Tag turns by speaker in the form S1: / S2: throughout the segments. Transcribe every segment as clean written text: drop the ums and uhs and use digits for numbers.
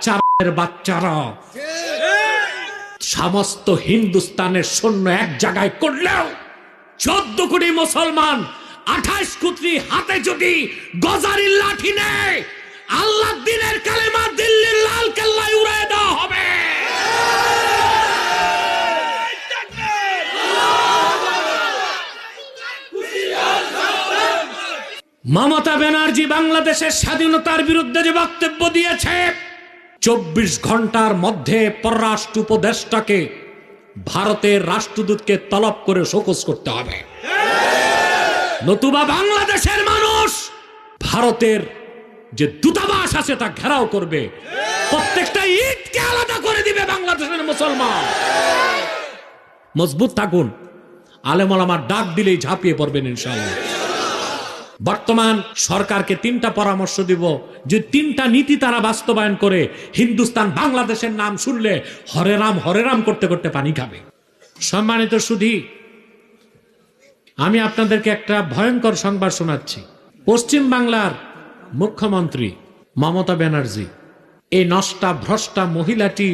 S1: চারের বাচ্চারা সমস্ত হিন্দুস্তানের সৈন্য এক জায়গায় করলেও 14 কোটি মুসলমান 28 কোটি হাতে যদি গজারির লাঠি নেয়, আল্লাহ দিনের কালেমা দিল্লির লাল কেল্লায় উড়ায় দেওয়া হবে। মমতা ব্যানার্জি বাংলাদেশের স্বাধীনতার বিরুদ্ধে যে বক্তব্য দিয়েছে, 24 ঘন্টার মধ্যে পররাষ্ট্র উপদেষ্টাকে ভারতের রাষ্ট্রদূতকে তলব করে শোকজ করতে হবে, নতুবা বাংলাদেশের মানুষ ভারতের যে দূতাবাস আছে তা ঘেরাও করবে, প্রত্যেকটা ইটকে আলাদা করে দিবে বাংলাদেশের মুসলমান। মজবুত থাকুন, আলেম ওলামার ডাক দিলেই ঝাঁপিয়ে পড়বেন ইনশাআল্লাহ। বর্তমান সরকারকে 3টা পরামর্শ দিব, যে 3টা নীতি তারা বাস্তবায়ন করে হিন্দুস্তান বাংলাদেশের নাম শুনলে হরে রাম করতে করতে পানি খাবে। সম্মানিত সুধী, আমি আপনাদেরকে একটা ভয়ঙ্কর সংবাদ শোনাচ্ছি। পশ্চিম বাংলার মুখ্যমন্ত্রী মমতা ব্যানার্জি, এই নষ্টা ভ্রষ্টা মহিলাটি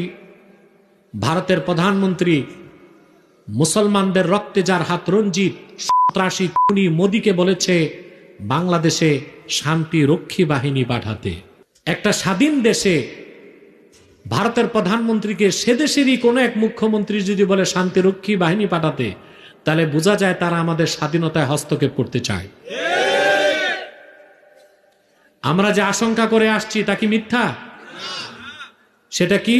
S1: ভারতের প্রধানমন্ত্রী মুসলমানদের রক্তে যার হাত রঞ্জিত সন্ত্রাসী খুনি মোদীকে বলেছে বাংলাদেশে শান্তি রক্ষী বাহিনী পাঠাতে। একটা স্বাধীন দেশে ভারতের প্রধানমন্ত্রীকে সে দেশেরই কোনো এক মুখ্যমন্ত্রী যদি বলে শান্তিরক্ষী বাহিনী পাঠাতে, তাহলে বোঝা যায় তারা আমাদের স্বাধীনতায় হস্তক্ষেপ করতে চায়। আমরা যে আশঙ্কা করে আসছি তা কি মিথ্যা? সেটা কি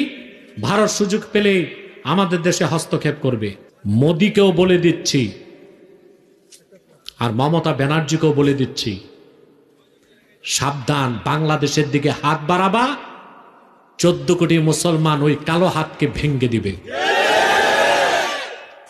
S1: ভারত সুযোগ পেলে আমাদের দেশে হস্তক্ষেপ করবে? মোদীকেও বলে দিচ্ছি আর মমতা ব্যানার্জিকেও বলে দিচ্ছি, সাবধান, বাংলাদেশের দিকে হাত বাড়াবা 14 কোটি মুসলমান ওই কালো হাতকে ভেঙ্গে দিবে।